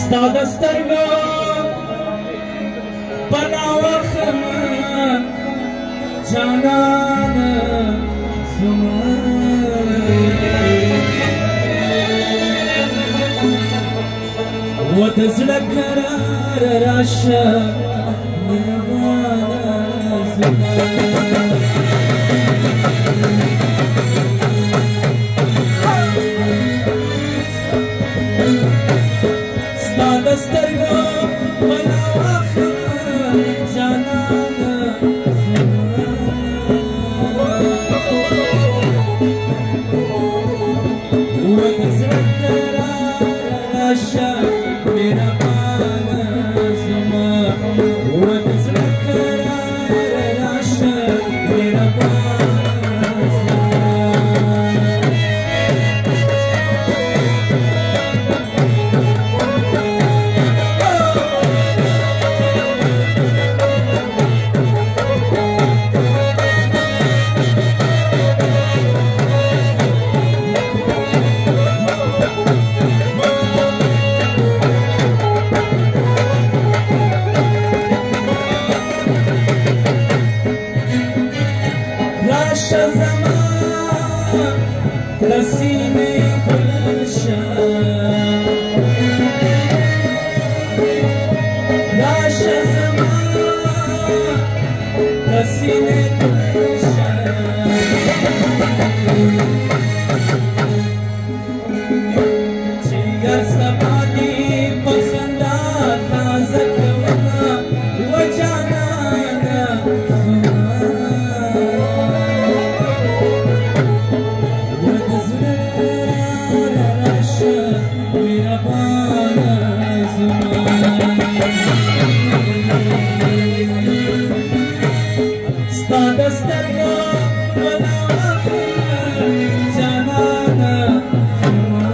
ستا د سترګو پناه واخلمه جانانه زما و د زړه قرار راشه مهربانه زما ستا د سترګو پناه واخلمه جانانه و د زړه قرار راشه مهربانه زما و د زړه قرار راشه مهربانه زما راشه زما د سینې ګلشه راشه زما د سینې ګلشه چې هر سبا دې په خندا تازه کومه و جانانه ستا د سترګو پناه واخلمه جانانه زما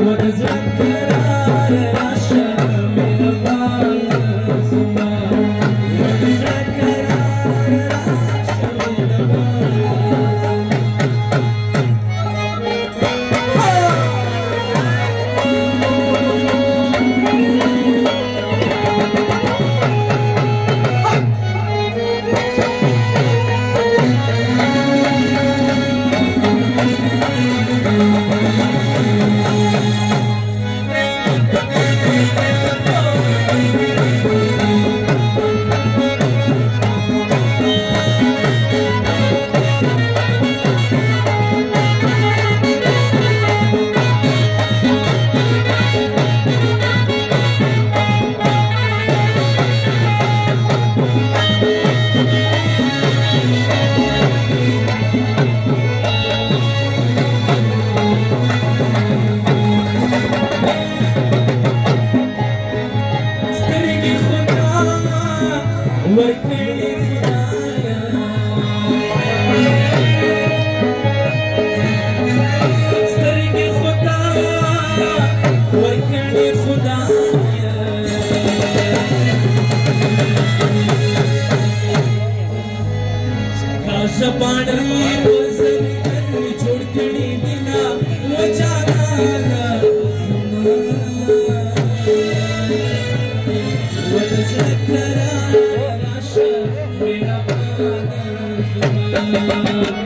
و د زړه قرار راشه مهربانه زما و د زړه قرار راشه مهربانه ورکړې خدایا سترګې خدا ورکړې خدایا کاشه باندې وزرې جوړ کړې دینا و جانانه و د زړه قرار راشه مهربانه زما